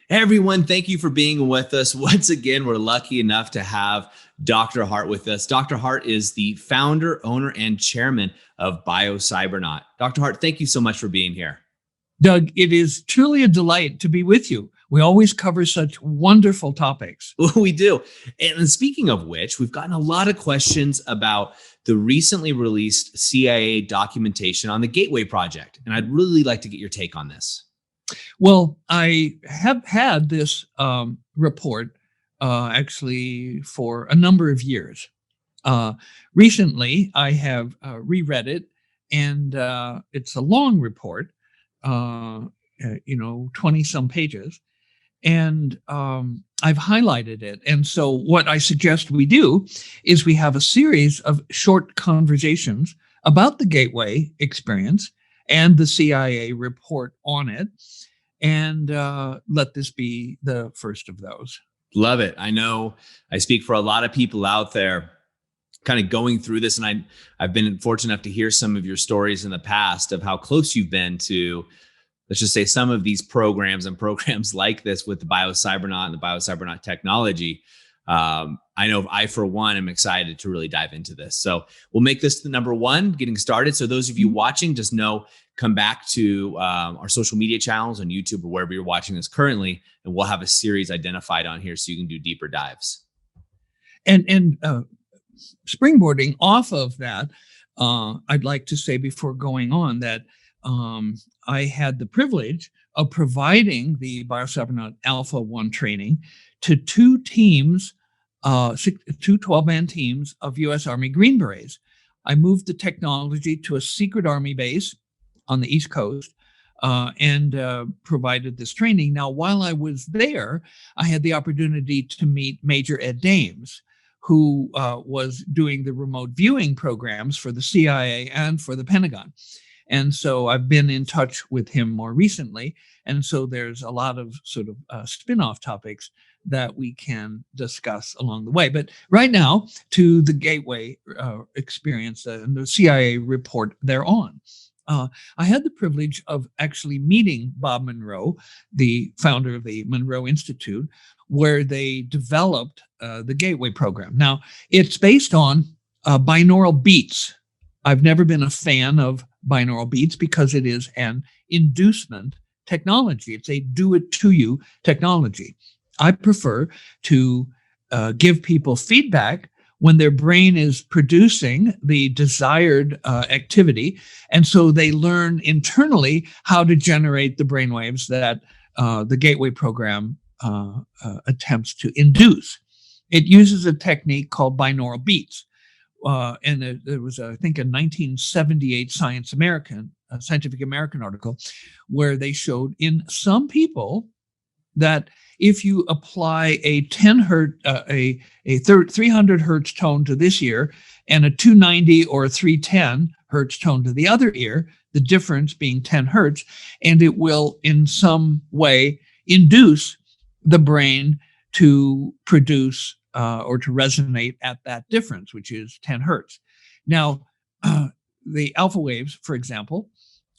Hey everyone, thank you for being with us. Once again, we're lucky enough to have Dr. Hardt with us. Dr. Hardt is the founder, owner, and chairman of Biocybernaut. Dr. Hardt, thank you so much for being here. Doug, it is truly a delight to be with you. We always cover such wonderful topics. We do. And speaking of which, we've gotten a lot of questions about the recently released CIA documentation on the Gateway Project. And I'd really like to get your take on this. Well, I have had this report actually for a number of years. Recently, I have reread it, and it's a long report, 20 some pages. And I've highlighted it. And so what I suggest we do is we have a series of short conversations about the Gateway experience and the CIA report on it. And let this be the first of those. Love it. I know I speak for a lot of people out there kind of going through this. And I've been fortunate enough to hear some of your stories in the past of how close you've been to, let's just say, some of these programs and programs like this with the Biocybernaut and the Biocybernaut technology. I know I, for one, am excited to really dive into this. So we'll make this the number one, getting started. So those of you watching, just know, come back to our social media channels on YouTube or wherever you're watching this currently, and we'll have a series identified on here so you can do deeper dives. And springboarding off of that, I'd like to say before going on that I had the privilege of providing the Biocybernaut Alpha 1 training to two teams, two 12-man teams of U.S. Army Green Berets. I moved the technology to a secret Army base on the East Coast and provided this training. Now, while I was there, I had the opportunity to meet Major Ed Dames, who was doing the remote viewing programs for the CIA and for the Pentagon. And so I've been in touch with him more recently. And so there's a lot of sort of spin-off topics that we can discuss along the way. But right now, to the Gateway experience and the CIA report thereon. I had the privilege of actually meeting Bob Monroe, the founder of the Monroe Institute, where they developed the Gateway program. Now, it's based on binaural beats. I've never been a fan of binaural beats because it is an inducement technology. It's a do-it-to-you technology. I prefer to give people feedback when their brain is producing the desired activity. And so they learn internally how to generate the brainwaves that the Gateway program attempts to induce. It uses a technique called binaural beats. And there was, I think, a 1978 Scientific American article where they showed in some people that if you apply a 300 hertz tone to this ear and a 290 or a 310 hertz tone to the other ear, the difference being 10 hertz, and it will in some way induce the brain to produce or to resonate at that difference, which is 10 hertz. Now, the alpha waves, for example,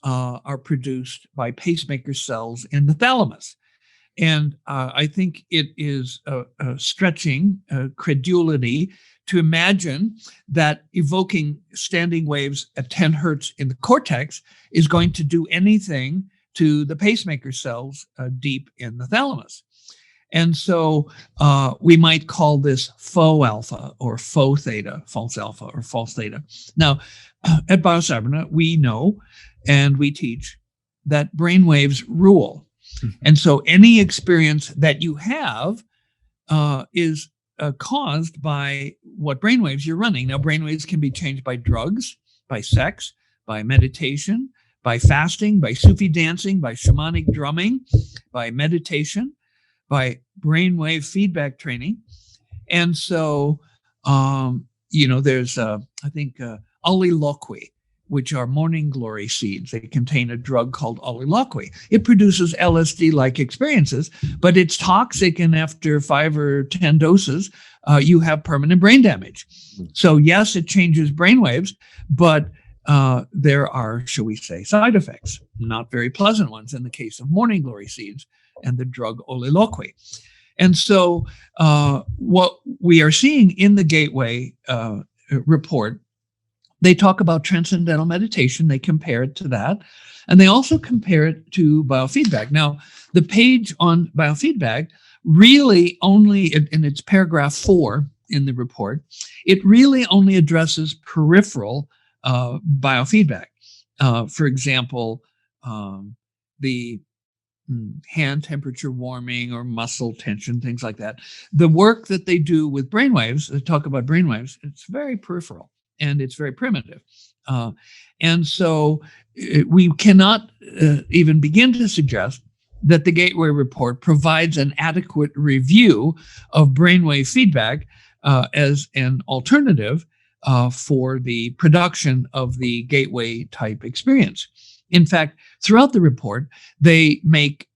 are produced by pacemaker cells in the thalamus. And I think it is stretching credulity to imagine that evoking standing waves at 10 hertz in the cortex is going to do anything to the pacemaker cells deep in the thalamus. And so we might call this faux alpha or faux theta, false alpha or false theta. Now, at Biocybernaut, we know and we teach that brainwaves rule. And so any experience that you have is caused by what brainwaves you're running. Now, brainwaves can be changed by drugs, by sex, by meditation, by fasting, by Sufi dancing, by shamanic drumming, by meditation, by brainwave feedback training. And so, there's, I think, aliloquy, which are morning glory seeds. They contain a drug called aliloquy. It produces LSD-like experiences, but it's toxic, and after 5 or 10 doses, you have permanent brain damage. So yes, it changes brainwaves, but there are, shall we say, side effects, not very pleasant ones in the case of morning glory seeds, and the drug oliloquy. And so what we are seeing in the Gateway report, they talk about transcendental meditation. They compare it to that. And they also compare it to biofeedback. Now, the page on biofeedback really only, in its paragraph 4 in the report, it really only addresses peripheral biofeedback. For example, the hand temperature warming or muscle tension, things like that. The work that they do with brainwaves, they talk about brainwaves, it's very peripheral and it's very primitive. And so we cannot even begin to suggest that the Gateway report provides an adequate review of brainwave feedback as an alternative for the production of the Gateway type experience. In fact, throughout the report, they make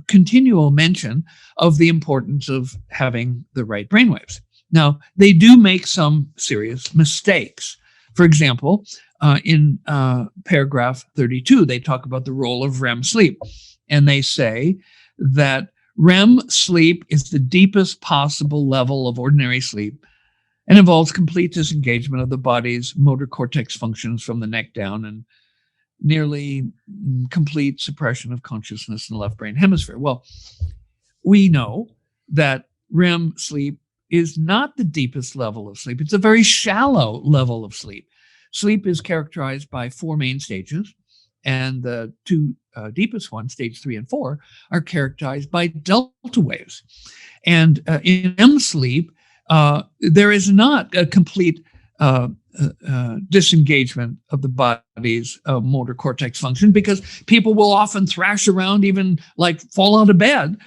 continual mention of the importance of having the right brainwaves. Now, they do make some serious mistakes. For example, in paragraph 32, they talk about the role of REM sleep. And they say that REM sleep is the deepest possible level of ordinary sleep and involves complete disengagement of the body's motor cortex functions from the neck down and nearly complete suppression of consciousness in the left brain hemisphere. Well, we know that REM sleep is not the deepest level of sleep. It's a very shallow level of sleep. Sleep is characterized by 4 main stages, and the 2 deepest ones, stage 3 and 4, are characterized by delta waves. And in REM sleep, there is not a complete disengagement of the body's motor cortex function, because people will often thrash around, even like fall out of bed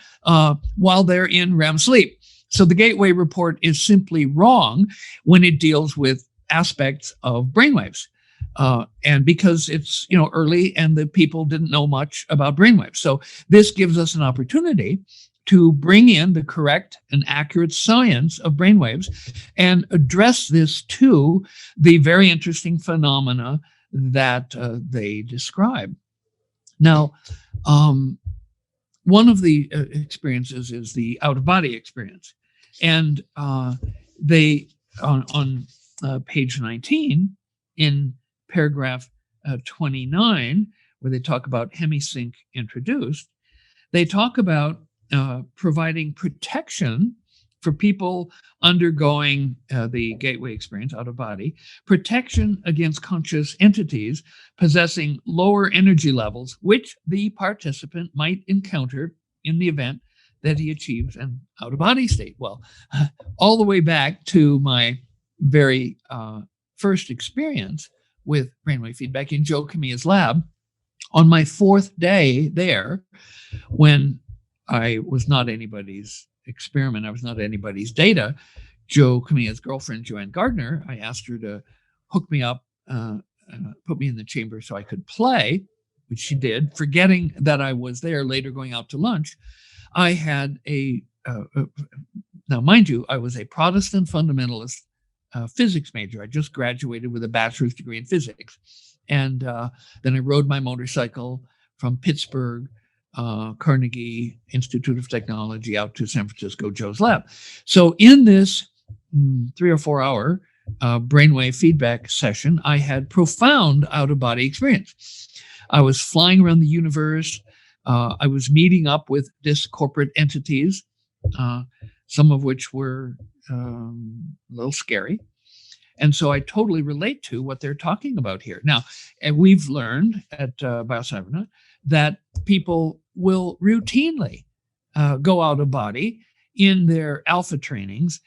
while they're in REM sleep. So the Gateway report is simply wrong when it deals with aspects of brainwaves. And because it's early and the people didn't know much about brainwaves. So this gives us an opportunity to bring in the correct and accurate science of brainwaves and address this to the very interesting phenomena that they describe. Now, one of the experiences is the out-of-body experience. And they, on page 19, in paragraph 29, where they talk about hemisync introduced, they talk about providing protection for people undergoing the Gateway experience out of body, protection against conscious entities possessing lower energy levels, which the participant might encounter in the event that he achieves an out of body state. Well, all the way back to my very first experience with brainwave feedback in Joe Camilla's lab, on my 4th day there, when I was not anybody's experiment, I was not anybody's data, Joe Camilla's girlfriend, Joanne Gardner, I asked her to hook me up, put me in the chamber so I could play, which she did, forgetting that I was there, later going out to lunch. I had now mind you, I was a Protestant fundamentalist physics major. I just graduated with a bachelor's degree in physics. And then I rode my motorcycle from Pittsburgh, Carnegie Institute of Technology, out to San Francisco, Joe's lab. So in this 3 or 4 hour brainwave feedback session, I had profound out-of-body experience. I was flying around the universe. I was meeting up with corporate entities, some of which were a little scary. And so I totally relate to what they're talking about here. Now, and we've learned at Biocybernaut that people will routinely go out of body in their alpha trainings.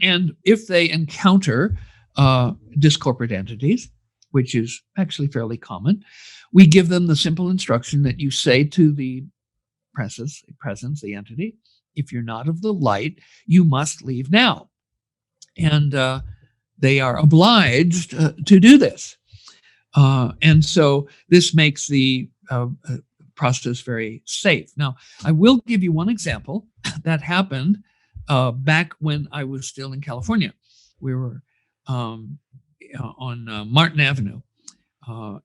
And if they encounter discorporate entities, which is actually fairly common, we give them the simple instruction that you say to the presence, the entity, if you're not of the light, you must leave now. And they are obliged to do this. And so this makes the process very safe. Now, I will give you one example that happened back when I was still in California. We were on Martin Avenue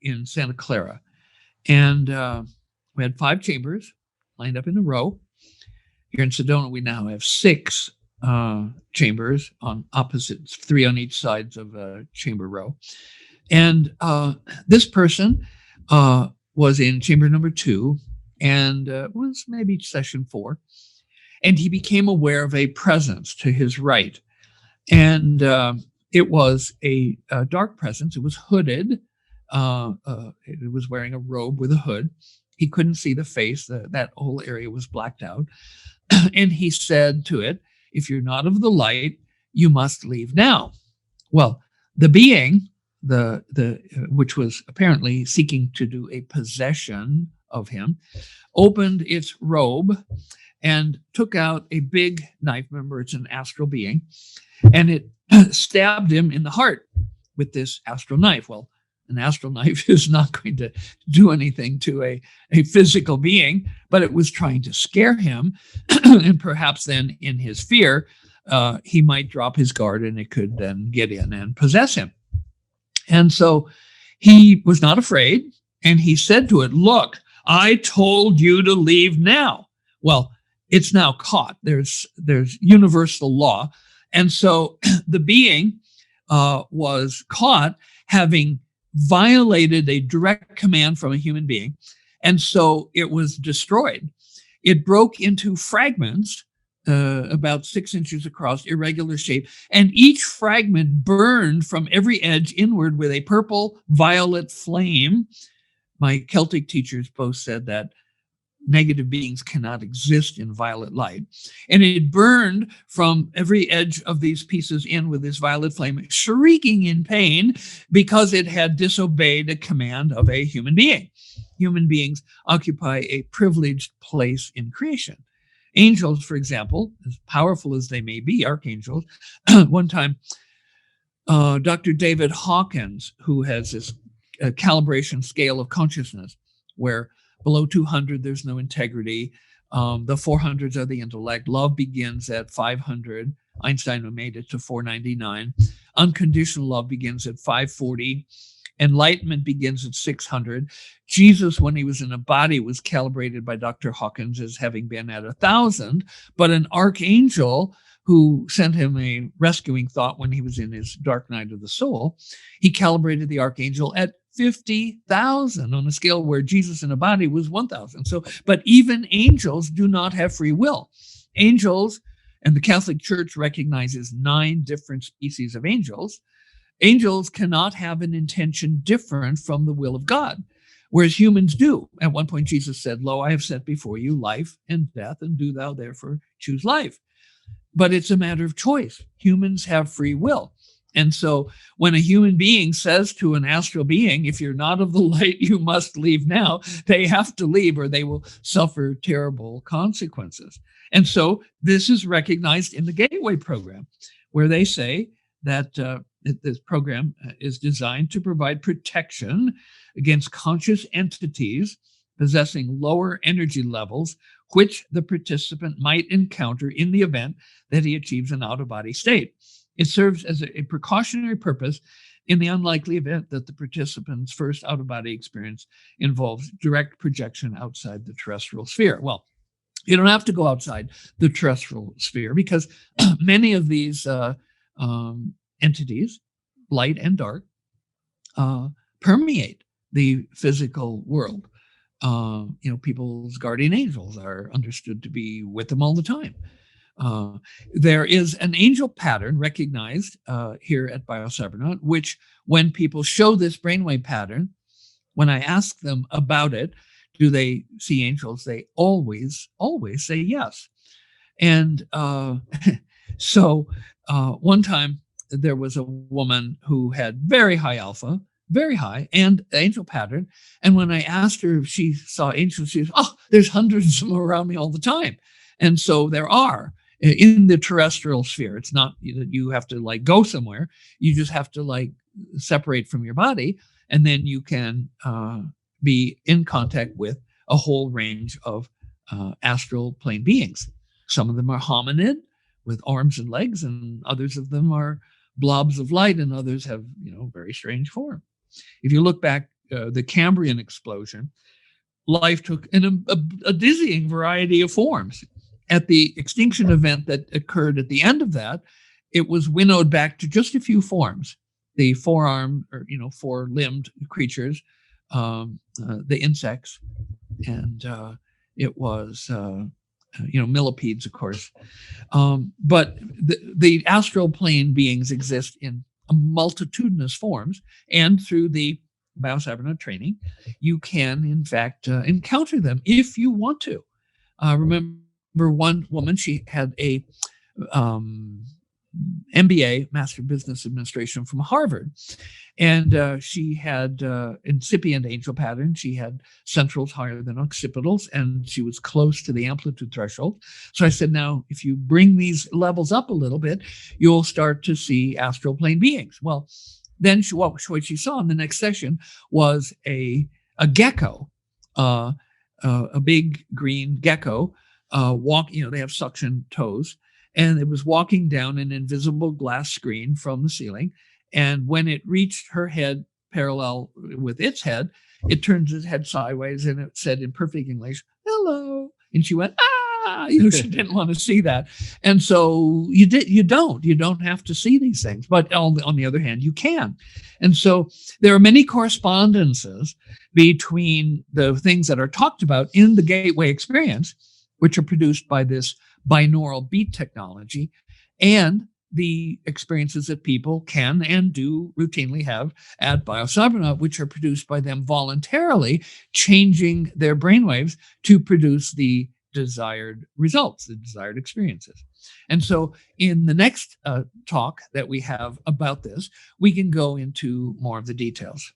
in Santa Clara. And we had 5 chambers. lined up in a row. Here in Sedona, we now have 6 chambers on opposites, 3 on each sides of a chamber row. And this person was in chamber number 2 and was maybe session 4. And he became aware of a presence to his right. And it was a dark presence. It was hooded. It was wearing a robe with a hood. He couldn't see the face. That whole area was blacked out. And he said to it, "If you're not of the light, you must leave now." Well, the being, which was apparently seeking to do a possession of him, opened its robe and took out a big knife. Remember, it's an astral being, and it stabbed him in the heart with this astral knife. Well, an astral knife is not going to do anything to a physical being, but it was trying to scare him. And perhaps then in his fear, he might drop his guard and it could then get in and possess him. And so he was not afraid. And he said to it, "Look, I told you to leave now." Well, it's now caught. There's universal law. And so the being was caught having violated a direct command from a human being. And so it was destroyed. It broke into fragments about 6 inches across, irregular shape. And each fragment burned from every edge inward with a purple violet flame. My Celtic teachers both said that negative beings cannot exist in violet light. And it burned from every edge of these pieces in with this violet flame, shrieking in pain because it had disobeyed a command of a human being. Human beings occupy a privileged place in creation. Angels, for example, as powerful as they may be, archangels, one time, Dr. David Hawkins, who has this calibration scale of consciousness, where below 200, there's no integrity. The 400s are the intellect. Love begins at 500. Einstein made it to 499. Unconditional love begins at 540. Enlightenment begins at 600. Jesus, when he was in a body, was calibrated by Dr. Hawkins as having been at 1,000. But an archangel who sent him a rescuing thought when he was in his dark night of the soul, he calibrated the archangel at 50,000 on a scale where Jesus in a body was 1,000. So, but even angels do not have free will. Angels, and the Catholic Church recognizes 9 different species of angels. Angels cannot have an intention different from the will of God, whereas humans do. At one point, Jesus said, "Lo, I have set before you life and death, and do thou therefore choose life." But it's a matter of choice. Humans have free will. And so when a human being says to an astral being, "If you're not of the light, you must leave now," they have to leave or they will suffer terrible consequences. And so this is recognized in the Gateway program, where they say that this program is designed to provide protection against conscious entities possessing lower energy levels, which the participant might encounter in the event that he achieves an out-of-body state. It serves as a precautionary purpose in the unlikely event that the participant's first out-of-body experience involves direct projection outside the terrestrial sphere. Well, you don't have to go outside the terrestrial sphere because many of these entities, light and dark, permeate the physical world. People's guardian angels are understood to be with them all the time. There is an angel pattern recognized here at Biocybernaut, which when people show this brainwave pattern, when I ask them about it, do they see angels? They always say yes. And so one time there was a woman who had very high alpha, very high, and angel pattern. And when I asked her if she saw angels, she said, "Oh, there's hundreds of them around me all the time." And so there are in the terrestrial sphere. It's not that you have to like go somewhere. You just have to like separate from your body, and then you can be in contact with a whole range of astral plane beings. Some of them are hominid with arms and legs, and others of them are blobs of light, and others have, very strange form. If you look back, the Cambrian explosion, life took in a dizzying variety of forms. At the extinction event that occurred at the end of that, it was winnowed back to just a few forms. The four-armed, or four-limbed creatures, the insects, and it was millipedes, of course. But the astral plane beings exist in a multitudinous forms, and through the Biocybernaut training, you can, in fact, encounter them if you want to. Remember one woman, she had a MBA, Master of Business Administration from Harvard, and she had incipient angel pattern. She had centrals higher than occipitals, and she was close to the amplitude threshold. So I said, now, if you bring these levels up a little bit, you'll start to see astral plane beings. Well, then what she saw in the next session was a gecko, a big green gecko, they have suction toes, and it was walking down an invisible glass screen from the ceiling. And when it reached her head parallel with its head, it turns its head sideways, and it said in perfect English, "Hello." And she went, "Ah!" She didn't want to see that. And so you don't have to see these things. But on the other hand, you can. And so there are many correspondences between the things that are talked about in the gateway experience, which are produced by this binaural beat technology, and the experiences that people can and do routinely have at Biocybernaut, which are produced by them voluntarily changing their brainwaves to produce the desired results, the desired experiences. And so in the next talk that we have about this, we can go into more of the details.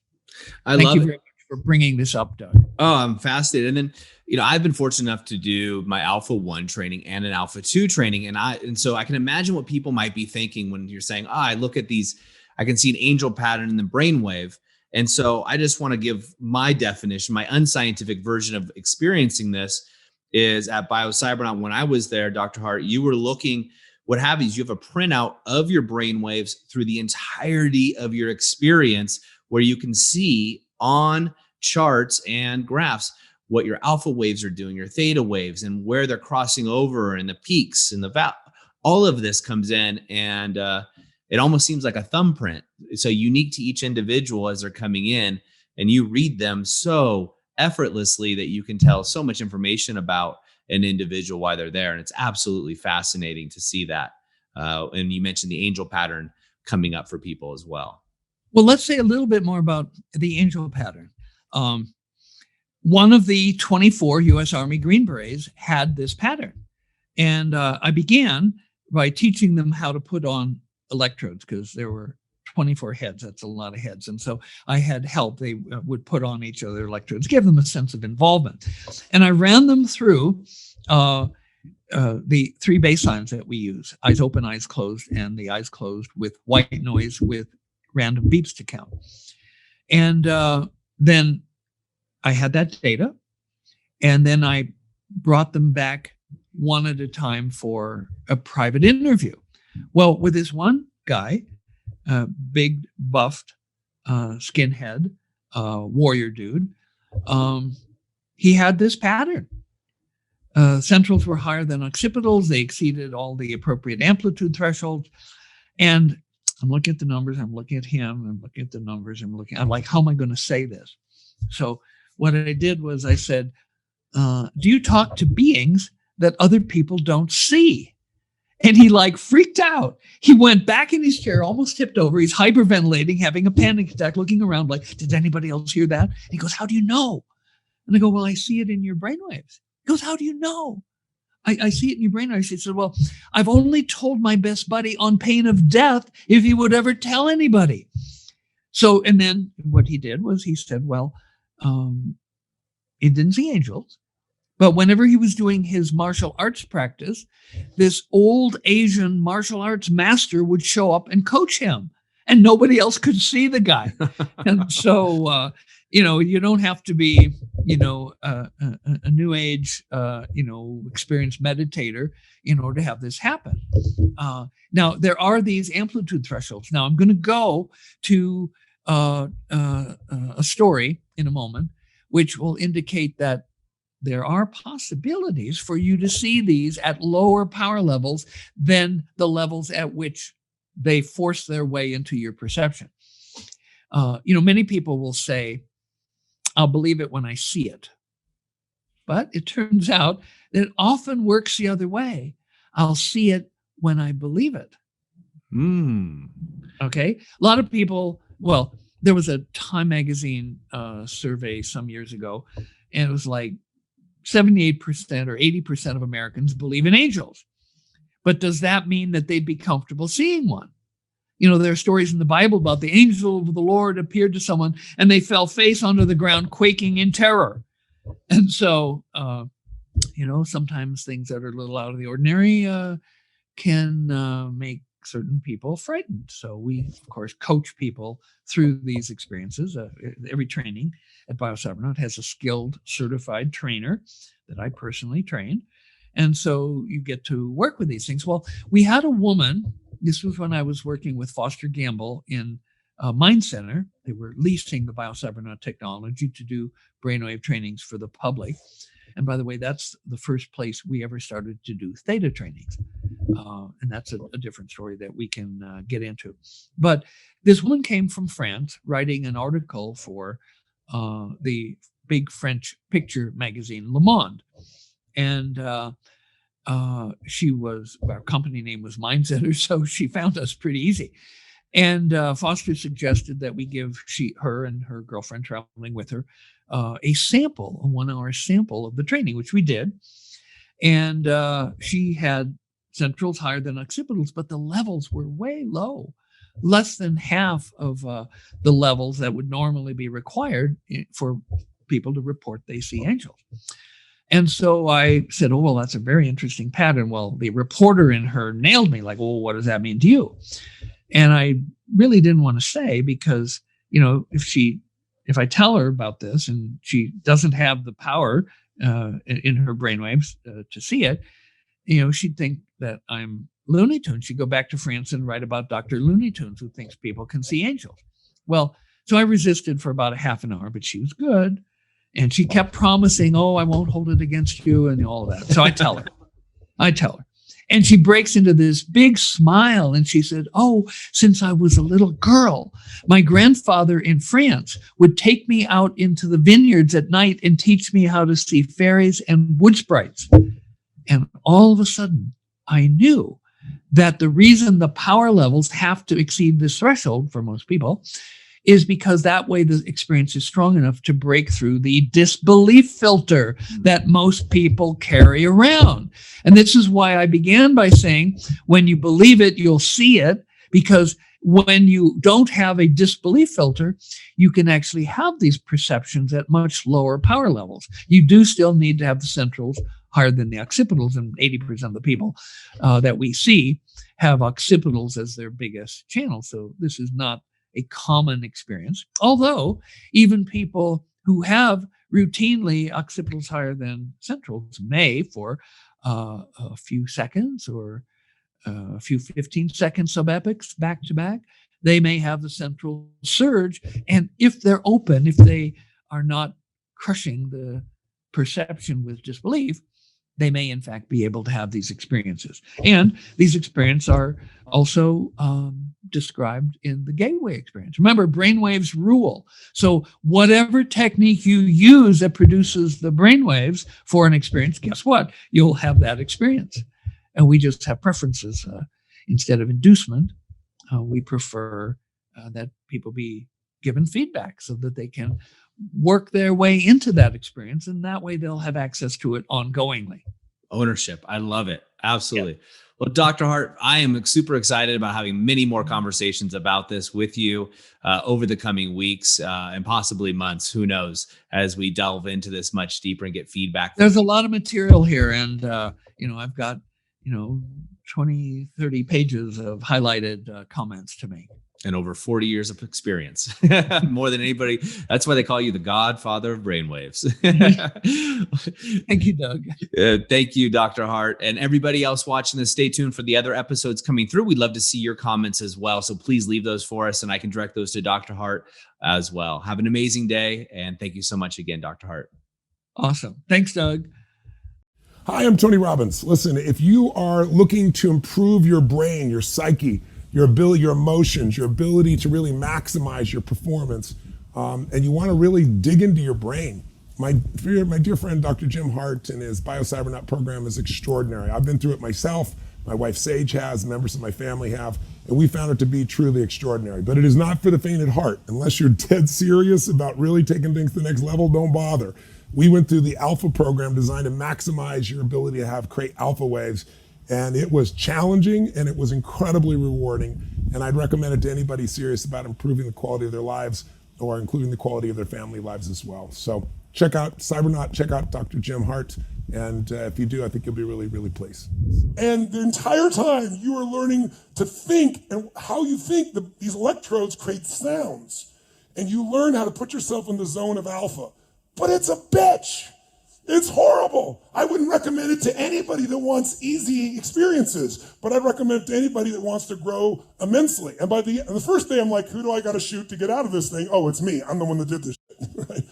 Thank you very much for bringing this up, Doug. Oh, I'm fascinated. And then, I've been fortunate enough to do my Alpha 1 training and an Alpha 2 training. And so I can imagine what people might be thinking when you're saying, I look at these, I can see an angel pattern in the brainwave. And so I just want to give my definition, my unscientific version of experiencing this is at Biocybernaut. When I was there, Dr. Hardt, you were looking, what happens, you have a printout of your brainwaves through the entirety of your experience, where you can see on charts and graphs what your alpha waves are doing, your theta waves, and where they're crossing over, and the peaks and the valley. All of this comes in, and it almost seems like a thumbprint. So unique to each individual as they're coming in, and you read them so effortlessly that you can tell so much information about an individual while they're there. And it's absolutely fascinating to see that. And you mentioned the angel pattern coming up for people as well. Well, let's say a little bit more about the angel pattern. One of the 24 U.S. Army Green Berets had this pattern. And I began by teaching them how to put on electrodes, because there were 24 heads. That's a lot of heads. And so I had help. They would put on each other electrodes, give them a sense of involvement. And I ran them through the three baselines that we use: eyes open, eyes closed, and the eyes closed with white noise with random beeps to count. And then I had that data, and then I brought them back one at a time for a private interview. Well, with this one guy, big buffed skinhead warrior dude, he had this pattern. Centrals were higher than occipitals. They exceeded all the appropriate amplitude thresholds. And I'm looking at the numbers. I'm looking at him. I'm looking at the numbers. I'm like, how am I going to say this? So what I did was I said, do you talk to beings that other people don't see? And he freaked out. He went back in his chair, almost tipped over. He's hyperventilating, having a panic attack, looking around like, did anybody else hear that? And he goes, how do you know? And I go, well, I see it in your brainwaves. He goes, how do you know? I see it in your brainwaves. He said, well, I've only told my best buddy on pain of death if he would ever tell anybody. So, and then what he did was he said, well, he didn't see angels. But whenever he was doing his martial arts practice, this old Asian martial arts master would show up and coach him, and nobody else could see the guy. And so, you don't have to be, a new age, experienced meditator in order to have this happen. Now, there are these amplitude thresholds. Now, I'm going to go to a story in a moment which will indicate that there are possibilities for you to see these at lower power levels than the levels at which they force their way into your perception. Many people will say, I'll believe it when I see it. But it turns out that it often works the other way. I'll see it when I believe it. Okay. A lot of people, there was a Time magazine survey some years ago, and it was like 78% or 80% of Americans believe in angels. But does that mean that they'd be comfortable seeing one? There are stories in the Bible about the angel of the Lord appeared to someone and they fell face onto the ground, quaking in terror. And so, sometimes things that are a little out of the ordinary can make certain people frightened. So we, of course, coach people through these experiences. Every training at Biocybernaut has a skilled, certified trainer that I personally train. And so you get to work with these things. Well, we had a woman, this was when I was working with Foster Gamble in Mind Center. They were leasing the Biocybernaut technology to do brainwave trainings for the public. And by the way, that's the first place we ever started to do theta trainings. And that's a different story that we can get into. But this woman came from France writing an article for the big French picture magazine, Le Monde. And our company name was Mindsetter, so she found us pretty easy. And Foster suggested that we give her and her girlfriend traveling with her a 1-hour sample of the training, which we did. And she had centrals higher than occipitals, but the levels were way low, less than half of the levels that would normally be required for people to report they see angels. And so I said, oh, well, that's a very interesting pattern. Well, the reporter in her nailed me like, well, what does that mean to you? And I really didn't want to say because, if I tell her about this and she doesn't have the power in her brainwaves to see it, she'd think that I'm Looney Tunes. She'd go back to France and write about Dr. Looney Tunes, who thinks people can see angels. Well, so I resisted for about a half an hour, but she was good. And she kept promising, oh, I won't hold it against you and all of that. So I tell her. And she breaks into this big smile and she said, oh, since I was a little girl, my grandfather in France would take me out into the vineyards at night and teach me how to see fairies and wood sprites. And all of a sudden, I knew that the reason the power levels have to exceed this threshold for most people is because that way the experience is strong enough to break through the disbelief filter that most people carry around. And this is why I began by saying, when you believe it, you'll see it, because when you don't have a disbelief filter, you can actually have these perceptions at much lower power levels. You do still need to have the centrals higher than the occipitals, and 80% of the people that we see have occipitals as their biggest channel. So this is not a common experience, although even people who have routinely occipitals higher than centrals may, for a few seconds or a few 15-second subepics back to back, they may have the central surge. And if they're open, if they are not crushing the perception with disbelief, they may in fact be able to have these experiences. And these experiences are also described in the gateway experience. Remember, brainwaves rule. So whatever technique you use that produces the brainwaves for an experience, guess what? You'll have that experience. And we just have preferences. Instead of inducement, we prefer that people be given feedback so that they can work their way into that experience, and that way they'll have access to it ongoingly. Ownership. I love it. Absolutely. Yeah. Well, Dr. Hardt, I am super excited about having many more conversations about this with you over the coming weeks and possibly months, who knows, as we delve into this much deeper and get feedback. There's a lot of material here, and I've got 20, 30 pages of highlighted comments to make. and over 40 years of experience, more than anybody. That's why they call you the godfather of brainwaves. Thank you, Doug. Thank you, Dr. Hardt. And everybody else watching this, stay tuned for the other episodes coming through. We'd love to see your comments as well. So please leave those for us, and I can direct those to Dr. Hardt as well. Have an amazing day. And thank you so much again, Dr. Hardt. Awesome. Thanks, Doug. Hi, I'm Tony Robbins. Listen, if you are looking to improve your brain, your psyche, your ability, your emotions, your ability to really maximize your performance, and you want to really dig into your brain, my dear friend, Dr. Jim Hardt, and his Biocybernaut program is extraordinary. I've been through it myself. My wife Sage has, members of my family have, and we found it to be truly extraordinary. But it is not for the faint at heart. Unless you're dead serious about really taking things to the next level, don't bother. We went through the Alpha program designed to maximize your ability to create alpha waves. And it was challenging, and it was incredibly rewarding. And I'd recommend it to anybody serious about improving the quality of their lives, or including the quality of their family lives as well. So check out Cybernaut, check out Dr. Jim Hardt. And if you do, I think you'll be really, really pleased. And the entire time you are learning to think, and how you think these electrodes create sounds. And you learn how to put yourself in the zone of alpha. But it's a bitch. It's horrible. I wouldn't recommend it to anybody that wants easy experiences, but I'd recommend it to anybody that wants to grow immensely. And by the first day, I'm like, who do I got to shoot to get out of this thing? Oh, it's me. I'm the one that did this shit. Right?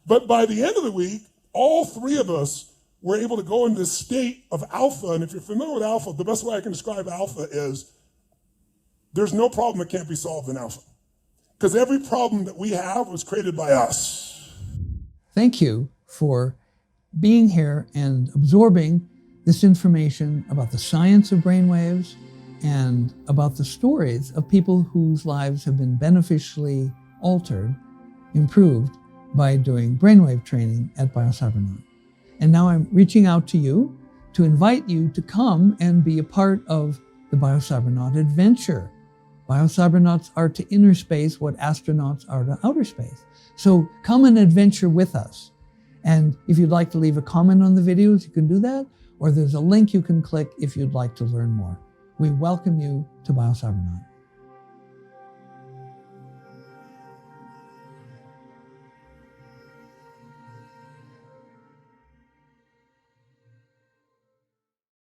But by the end of the week, all three of us were able to go into this state of alpha. And if you're familiar with alpha, the best way I can describe alpha is there's no problem that can't be solved in alpha. Because every problem that we have was created by us. Thank you for being here and absorbing this information about the science of brainwaves and about the stories of people whose lives have been beneficially altered, improved by doing brainwave training at Biocybernaut. And now I'm reaching out to you to invite you to come and be a part of the Biocybernaut adventure. Biocybernauts are to inner space what astronauts are to outer space. So come and adventure with us. And if you'd like to leave a comment on the videos, you can do that, or there's a link you can click if you'd like to learn more. We welcome you to Biocybernaut.